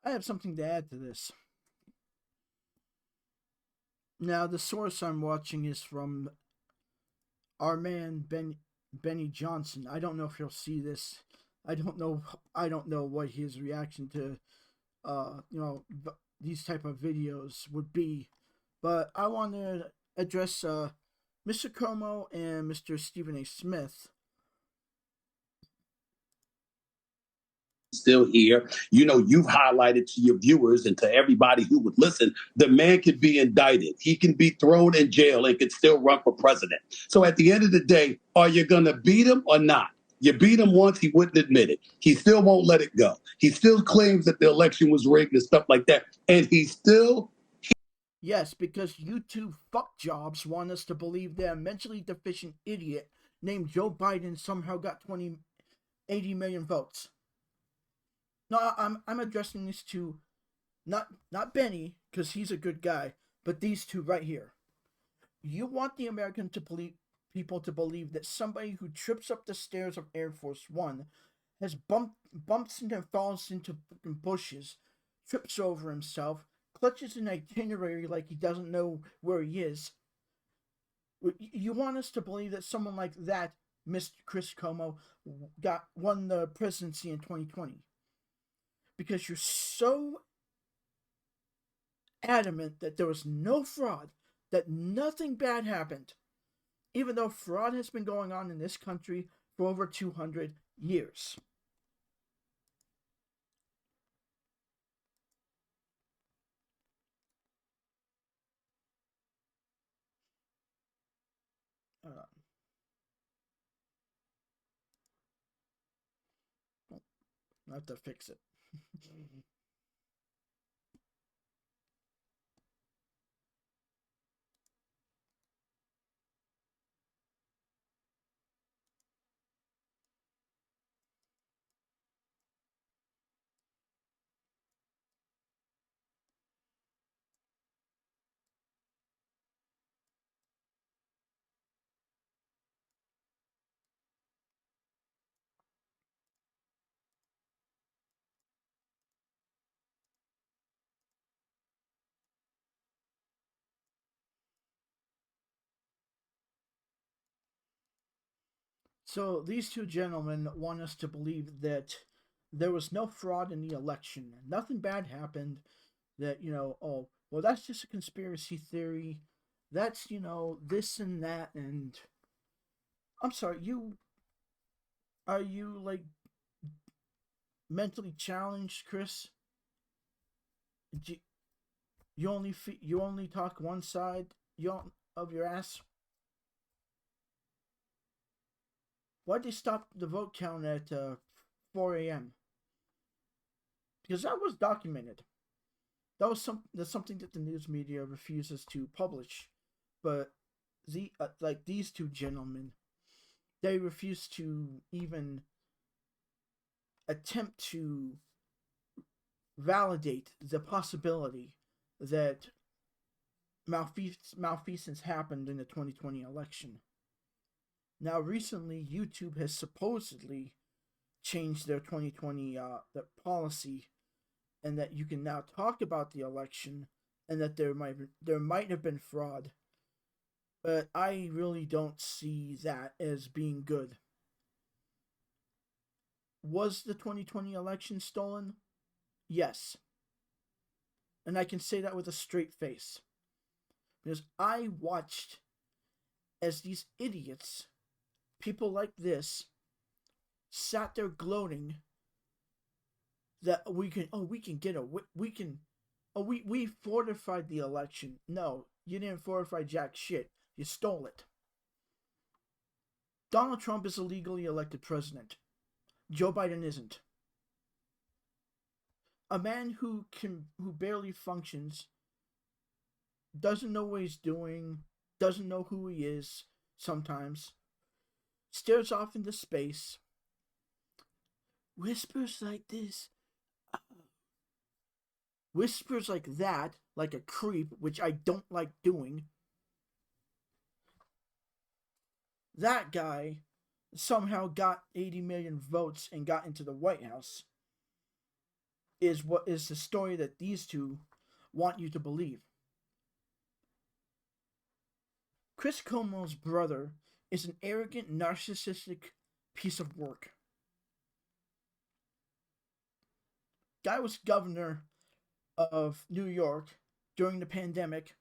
I have something to add to this. Now, the source I'm watching is from our man Benny Johnson. I don't know if you'll see this. I don't know. I don't know what his reaction to these type of videos would be, but I want to address Mr. Como and Mr. Stephen A. Smith. Still here. You know, you've highlighted to your viewers and to everybody who would listen, the man could be indicted. He can be thrown in jail and could still run for president. So at the end of the day, are you going to beat him or not? You beat him once, he wouldn't admit it. He still won't let it go. He still claims that the election was rigged and stuff like that. And he still. Yes, because YouTube fuck jobs want us to believe that a mentally deficient idiot named Joe Biden somehow got 80 million votes. No, I'm addressing this to not Benny, because he's a good guy, but these two right here. You want the American to believe people to believe that somebody who trips up the stairs of Air Force One has bumps and falls into bushes, trips over himself, clutches an itinerary like he doesn't know where he is. You want us to believe that someone like that, Mr. Chris Como, won the presidency in 2020 because you're so adamant that there was no fraud, that nothing bad happened, even though fraud has been going on in this country for over 200 years. Uh, I have to fix it. So these two gentlemen want us to believe that there was no fraud in the election. Nothing bad happened. That, oh, well, that's just a conspiracy theory. That's, this and that. And I'm sorry, are you like mentally challenged, Chris? Do you only talk one side of your ass? Why'd they stop the vote count at 4 a.m.? Because that was documented. That's something that the news media refuses to publish. But like these two gentlemen, they refuse to even attempt to validate the possibility that malfeasance happened in the 2020 election. Now, recently, YouTube has supposedly changed their 2020 their policy, and that you can now talk about the election, and that there might have been fraud, but I really don't see that as being good. Was the 2020 election stolen? Yes, and I can say that with a straight face because I watched as these idiots, people like this, sat there gloating that we can get a we can we fortified the election. No, you didn't fortify jack shit. You stole it. Donald Trump is a legally elected president. Joe Biden isn't. A man who barely functions, doesn't know what he's doing, doesn't know who he is sometimes, stares off into space, whispers like this, whispers like that, like a creep, which I don't like doing. That guy somehow got 80 million votes and got into the White House. is what is the story that these two want you to believe. Chris Cuomo's brother is an arrogant, narcissistic piece of work. Guy was governor of New York during the pandemic,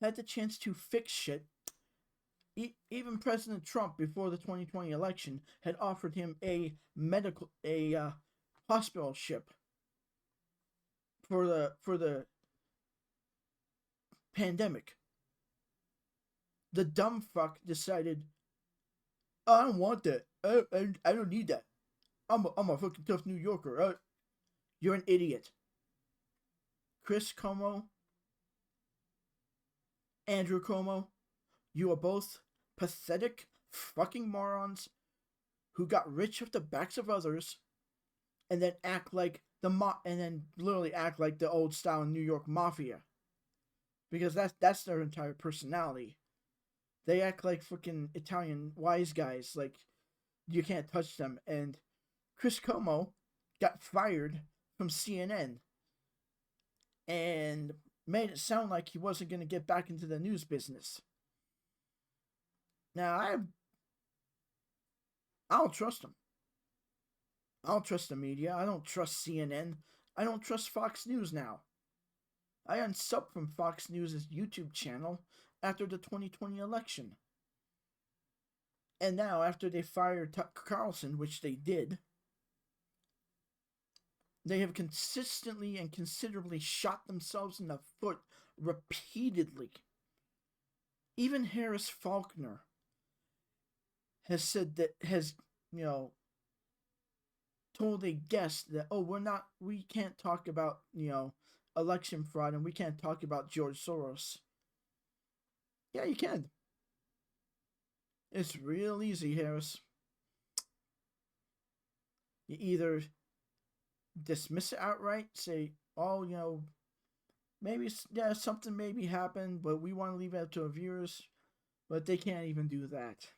had the chance to fix shit. Even President Trump, before the 2020 election, had offered him a hospital ship for the pandemic. The dumb fuck decided, oh, I don't want that. I don't need that. I'm a fucking tough New Yorker. You're an idiot. Chris Cuomo, Andrew Cuomo, you are both pathetic fucking morons who got rich off the backs of others and then act like and then literally act like the old style New York mafia. Because that's their entire personality. They act like fucking Italian wise guys, like you can't touch them. And Chris Cuomo got fired from CNN and made it sound like he wasn't going to get back into the news business. Now, I don't trust him. I don't trust the media. I don't trust CNN. I don't trust Fox News now. I unsubbed from Fox News' YouTube channel after the 2020 election. And now, after they fired Tucker Carlson, which they did, they have consistently and considerably shot themselves in the foot repeatedly. Even Harris Faulkner has said that, told a guest that, we can't talk about, election fraud and we can't talk about George Soros. Yeah, you can. It's real easy, Harris. You either dismiss it outright, say, maybe, something maybe happened, but we want to leave it up to our viewers. But they can't even do that.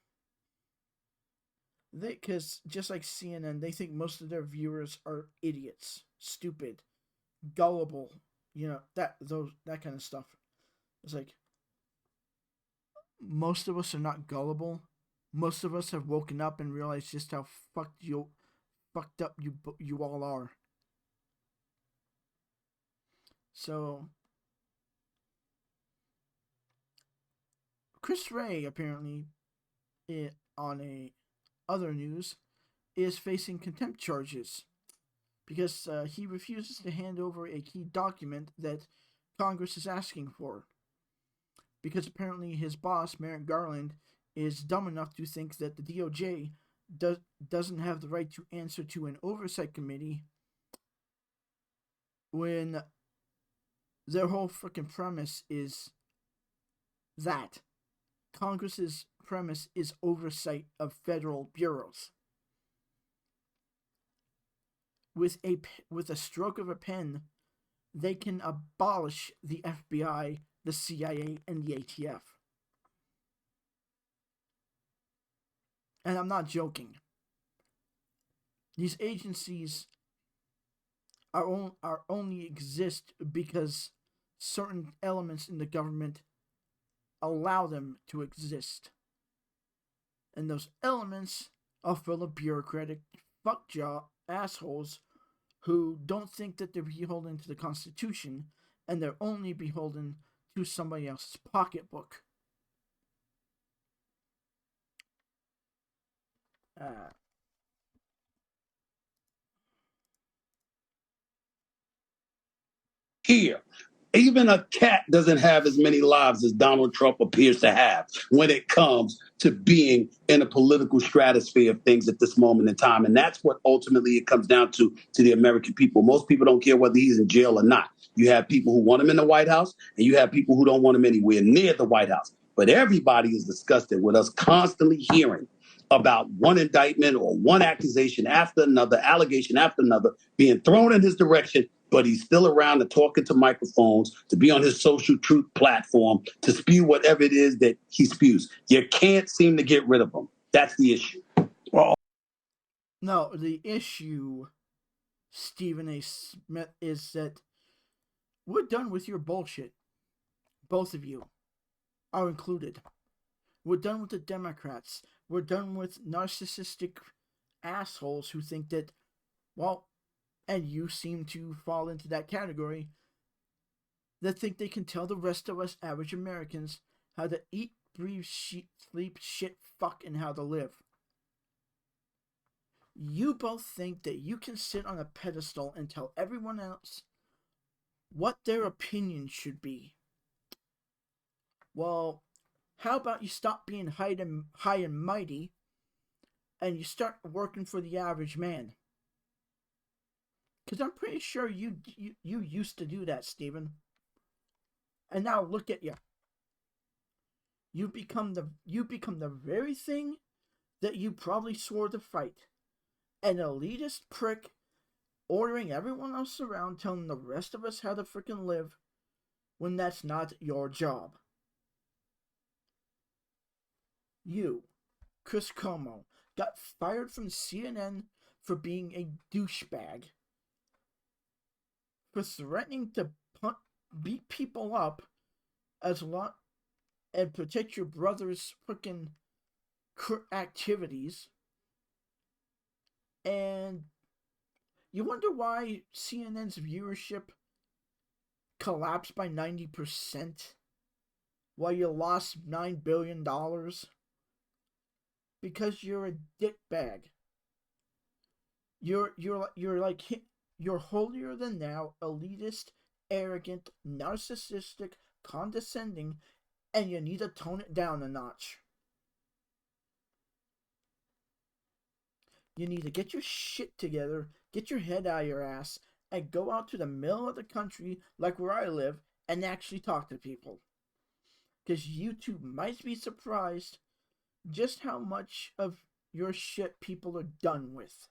Because just like CNN, they think most of their viewers are idiots, stupid, gullible, that kind of stuff. It's like, most of us are not gullible. Most of us have woken up and realized just how fucked up you all are. So, Chris Wray apparently, on other news, is facing contempt charges because he refuses to hand over a key document that Congress is asking for. Because apparently his boss, Merrick Garland, is dumb enough to think that the DOJ doesn't have the right to answer to an oversight committee when their whole freaking premise is that Congress's premise is oversight of federal bureaus. With a stroke of a pen, they can abolish the FBI, the CIA, and the ATF. And I'm not joking. These agencies are only exist because certain elements in the government allow them to exist. And those elements are full of bureaucratic fuckjaw assholes who don't think that they're beholden to the Constitution and they're only beholden to somebody else's pocketbook. Here, even a cat doesn't have as many lives as Donald Trump appears to have when it comes to being in a political stratosphere of things at this moment in time. And that's what ultimately it comes down to the American people. Most people don't care whether he's in jail or not. You have people who want him in the White House, and you have people who don't want him anywhere near the White House. But everybody is disgusted with us constantly hearing about one indictment or one accusation after another, allegation after another being thrown in his direction, but he's still around and talking to microphones, to be on his social truth platform, to spew whatever it is that he spews. You can't seem to get rid of him. That's the issue. No, the issue Stephen A. Smith, is that we're done with your bullshit. Both of you are included. We're done with the Democrats. We're done with narcissistic assholes who think that, well, and you seem to fall into that category, that think they can tell the rest of us average Americans how to eat, breathe, sleep, shit, fuck, and how to live. You both think that you can sit on a pedestal and tell everyone else what their opinion should be. Well, how about you stop being high and mighty and you start working for the average man? Because I'm pretty sure you used to do that, Stephen. And now look at you. You become the very thing that you probably swore to fight. An elitist prick ordering everyone else around, telling the rest of us how to frickin' live when that's not your job. You, Chris Cuomo, got fired from CNN for being a douchebag, for threatening to beat people up and protect your brother's frickin' activities. And you wonder why CNN's viewership collapsed by 90%? Why you lost $9 billion? Because you're a dickbag. You're holier than thou, elitist, arrogant, narcissistic, condescending, and you need to tone it down a notch. You need to get your shit together, get your head out of your ass, and go out to the middle of the country, like where I live, and actually talk to people. Because you two might be surprised just how much of your shit people are done with.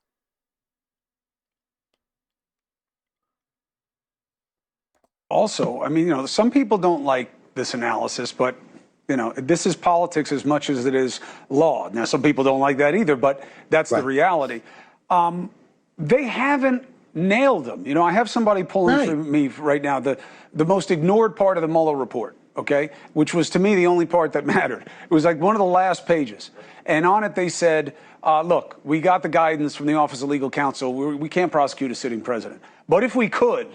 Also, I mean, some people don't like this analysis, but this is politics as much as it is law. Now, some people don't like that either, but that's right. The reality. They haven't nailed them. I have somebody pulling for me right now the most ignored part of the Mueller report, okay, which was to me the only part that mattered. It was like one of the last pages. And on it they said, look, we got the guidance from the Office of Legal Counsel. We can't prosecute a sitting president. But if we could,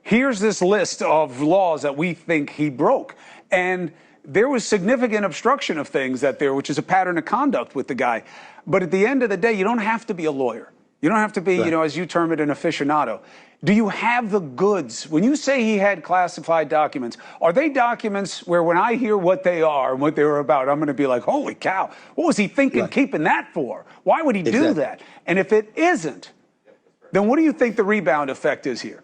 here's this list of laws that we think he broke. And there was significant obstruction of things which is a pattern of conduct with the guy. But at the end of the day, you don't have to be a lawyer. You don't have to be, as you term it, an aficionado. Do you have the goods? When you say he had classified documents, are they documents where when I hear what they are and what they were about, I'm going to be like, holy cow, what was he thinking keeping that for? Why would he do that? And if it isn't, then what do you think the rebound effect is here?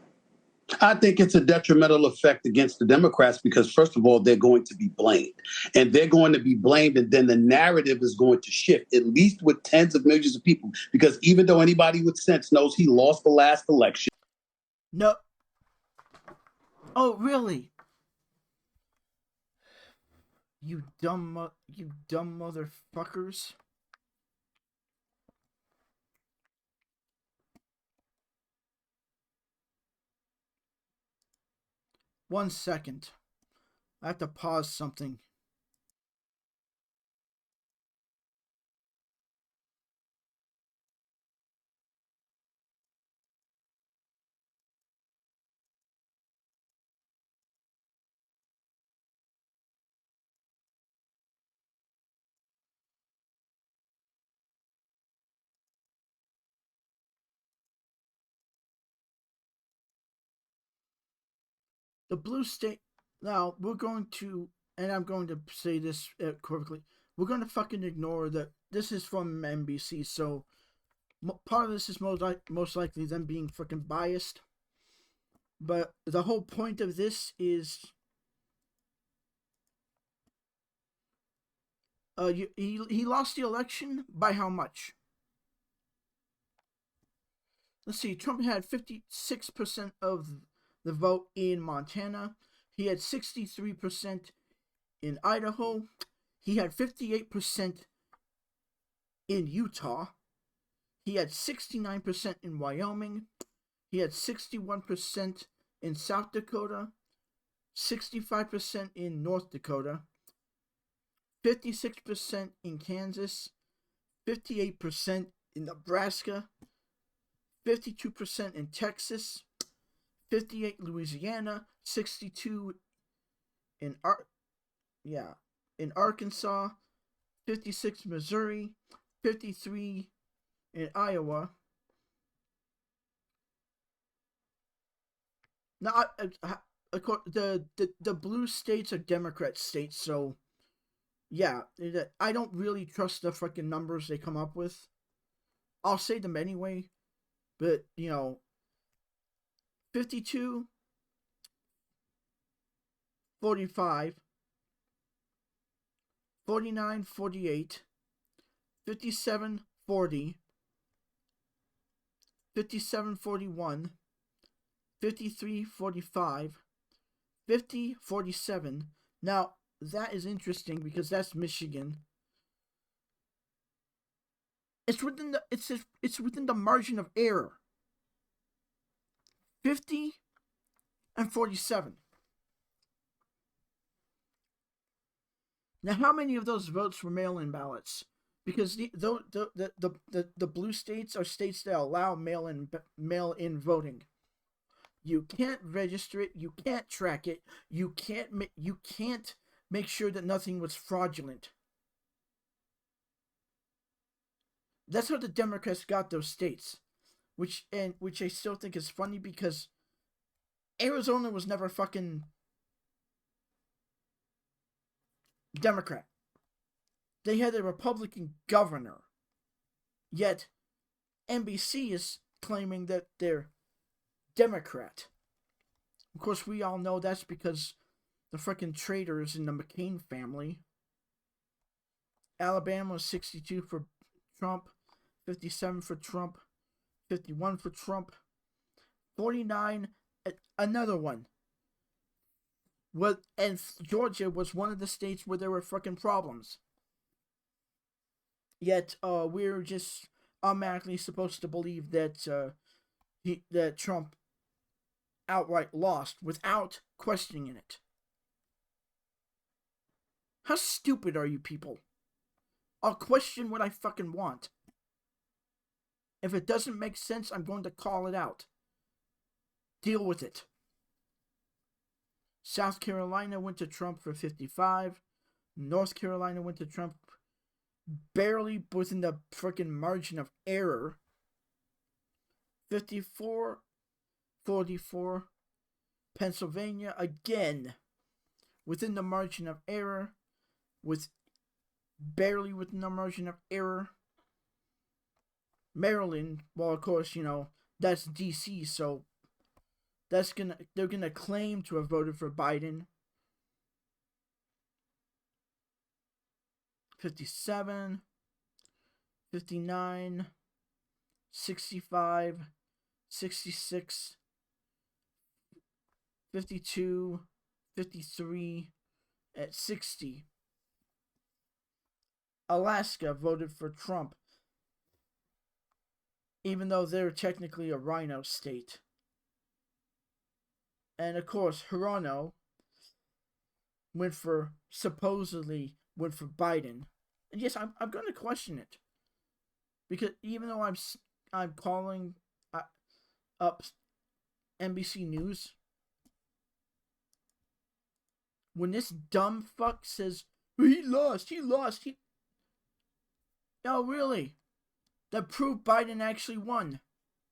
I think it's a detrimental effect against the Democrats because, first of all, they're going to be blamed. And they're going to be blamed, and then the narrative is going to shift, at least with tens of millions of people. Because even though anybody with sense knows he lost the last election. No. Oh, really? You dumb motherfuckers. One second. I have to pause something. The blue state. Now, we're going to, and I'm going to say this correctly, we're going to fucking ignore that this is from NBC, so part of this is most likely them being fucking biased. But the whole point of this is he lost the election by how much? Let's see, Trump had 56% of the vote in Montana. He had 63% in Idaho. He had 58% in Utah. He had 69% in Wyoming. He had 61% in South Dakota, 65% in North Dakota, 56% in Kansas, 58% in Nebraska, 52% in Texas, 58 Louisiana, 62 in in Arkansas, 56 Missouri, 53 in Iowa. Now, the blue states are Democrat states, so yeah, I don't really trust the fucking numbers they come up with. I'll say them anyway, but 52, 45, 49, 48, 57, 40, 57, 41, 53, 45, 50, 47. Now, that is interesting because that's Michigan. It's within the margin of error. 50 and 47. Now, how many of those votes were mail-in ballots? Because the blue states are states that allow mail-in voting. You can't register it. You can't track it. You can't make sure that nothing was fraudulent. That's how the Democrats got those states, which I still think is funny because Arizona was never fucking Democrat. They had a Republican governor. Yet NBC is claiming that they're Democrat. Of course, we all know that's because the freaking traitors in the McCain family. Alabama was 62 for Trump, 57 for Trump, 51 for Trump, 49, another one. And Georgia was one of the states where there were fucking problems. Yet, we're just automatically supposed to believe that that Trump outright lost without questioning it. How stupid are you people? I'll question what I fucking want. If it doesn't make sense, I'm going to call it out. Deal with it. South Carolina went to Trump for 55. North Carolina went to Trump barely within the freaking margin of error. 54, 44. Pennsylvania, again, within the margin of error. Barely within the margin of error. Maryland, well, of course, that's DC, so they're gonna claim to have voted for Biden. 57, 59, 65, 66, 52, 53, at 60. Alaska voted for Trump, even though they're technically a rhino state. And of course, Hirono supposedly went for Biden. And yes, I'm going to question it. Because even though I'm calling up NBC News, when this dumb fuck says, he lost. No, really. That proved Biden actually won.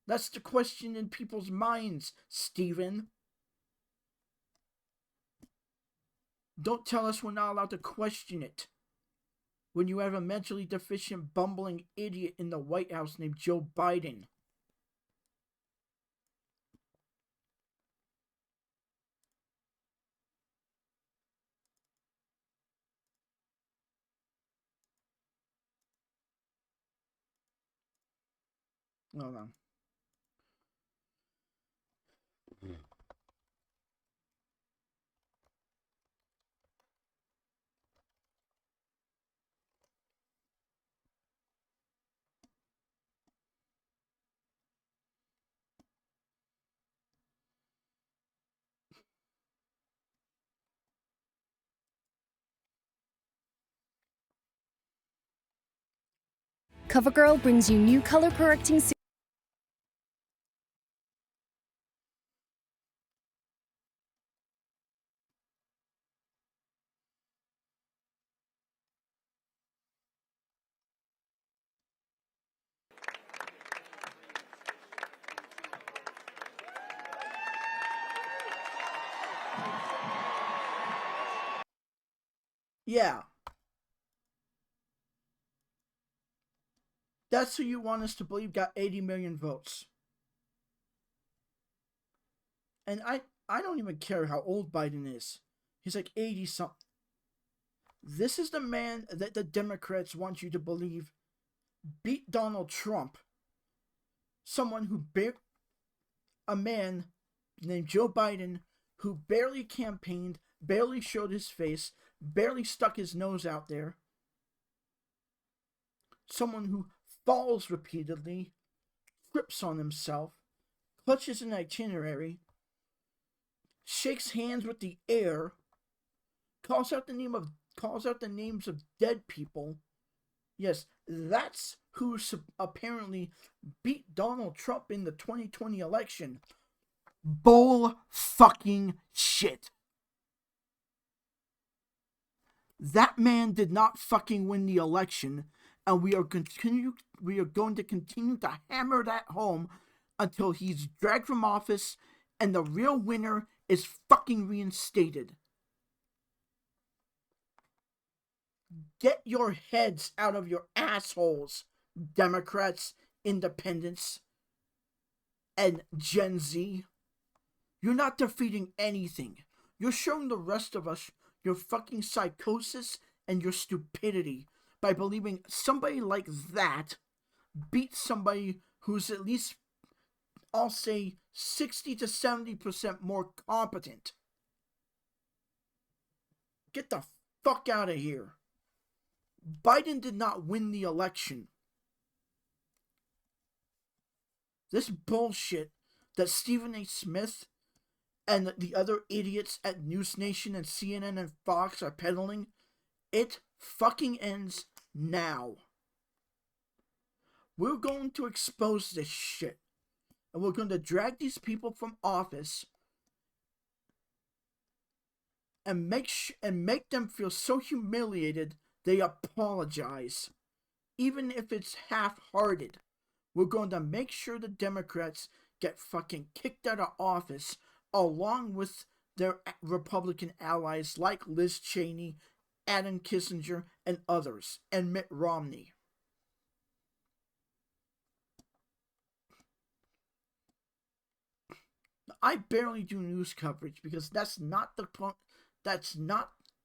That's the question in people's minds, Steven. Don't tell us we're not allowed to question it. When you have a mentally deficient, bumbling idiot in the White House named Joe Biden. Hold on. CoverGirl brings you new color correcting Yeah. That's who you want us to believe got 80 million votes. And I don't even care how old Biden is. He's like 80 something. This is the man that the Democrats want you to believe beat Donald Trump. Someone who a man named Joe Biden who barely campaigned, barely showed his face, barely stuck his nose out there. Someone who falls repeatedly, trips on himself, clutches an itinerary, shakes hands with the air, calls out the names of dead people. Yes, that's who apparently beat Donald Trump in the 2020 election. Bull fucking shit. That man did not fucking win the election, and we are going to continue to hammer that home until he's dragged from office and the real winner is fucking reinstated. Get your heads out of your assholes, Democrats, independents, and Gen Z. You're not defeating anything. You're showing the rest of us your fucking psychosis and your stupidity by believing somebody like that beat somebody who's at least, I'll say, 60 to 70% more competent. Get the fuck out of here. Biden did not win the election. This bullshit that Stephen A. Smith and the other idiots at News Nation and CNN and Fox are peddling, it fucking ends now. We're going to expose this shit. And we're going to drag these people from office and make them feel so humiliated they apologize. Even if it's half-hearted. We're going to make sure the Democrats get fucking kicked out of office along with their Republican allies like Liz Cheney, Adam Kissinger, and others, and Mitt Romney. I barely do news coverage because that's not the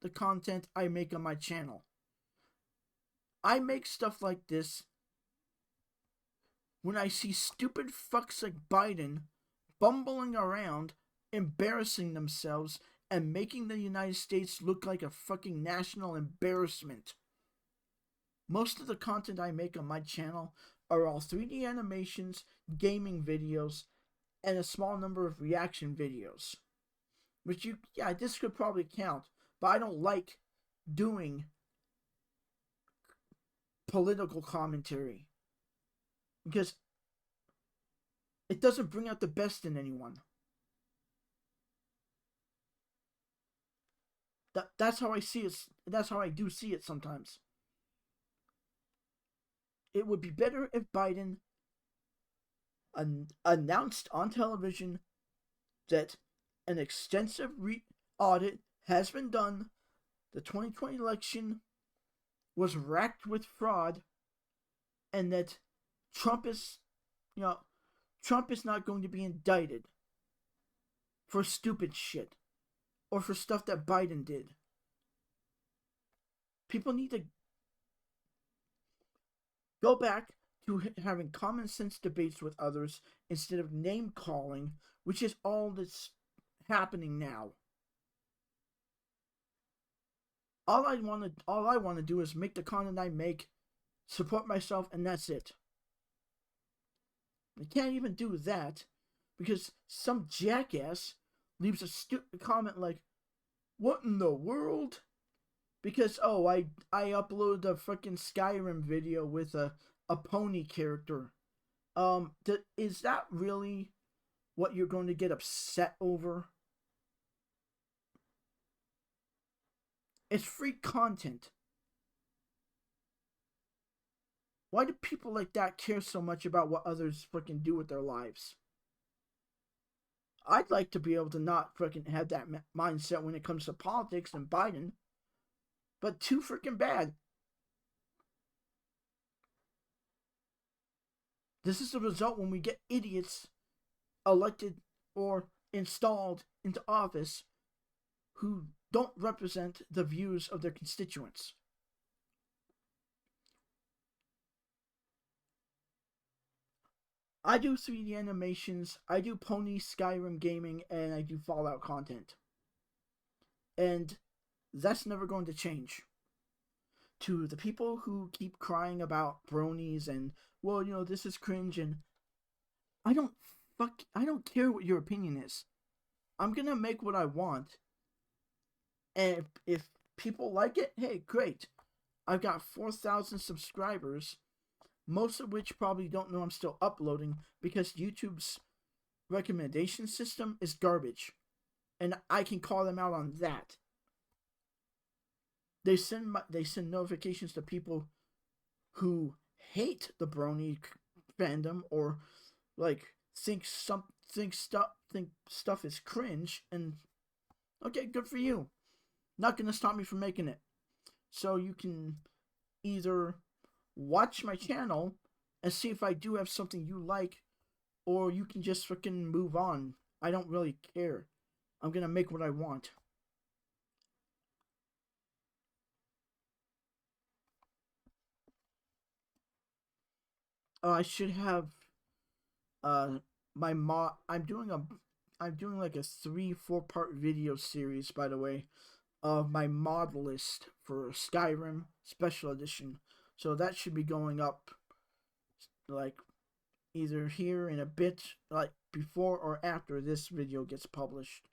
content I make on my channel. I make stuff like this when I see stupid fucks like Biden bumbling around, embarrassing themselves, and making the United States look like a fucking national embarrassment. Most of the content I make on my channel are all 3D animations, gaming videos, and a small number of reaction videos. Which this could probably count, but I don't like doing political commentary because it doesn't bring out the best in anyone. That's how I see it. That's how I do see it sometimes. It would be better if Biden announced on television that an extensive audit has been done. The 2020 election was racked with fraud, and that Trump is not going to be indicted for stupid shit or for stuff that Biden did. People need to go back to having common sense debates with others instead of name calling, which is all that's happening now. All I want to do is make the content I make, support myself, and that's it. I can't even do that because some jackass leaves a stupid comment like, "What in the world?" Because I uploaded a fucking Skyrim video with a a pony character. Is that really what you're going to get upset over? It's free content. Why do people like that care so much about what others freaking do with their lives? I'd like to be able to not freaking have that mindset when it comes to politics and Biden, but too freaking bad. This is the result when we get idiots elected or installed into office who don't represent the views of their constituents. I do 3D animations, I do Pony Skyrim gaming, and I do Fallout content. And that's never going to change. To the people who keep crying about bronies and, well, you know, this is cringe, and I don't care what your opinion is. I'm gonna make what I want. And if people like it, hey, great. I've got 4,000 subscribers, most of which probably don't know I'm still uploading because YouTube's recommendation system is garbage. And I can call them out on that. They send notifications to people who hate the brony fandom or like think stuff is cringe, and okay, good for you. Not gonna stop me from making it. So you can either watch my channel and see if I do have something you like, or you can just freaking move on. I don't really care. I'm gonna make what I want. I should have my mod. I'm doing like a 3-4 part video series, by the way, of my mod list for Skyrim Special Edition. So that should be going up like either here in a bit, like before or after this video gets published.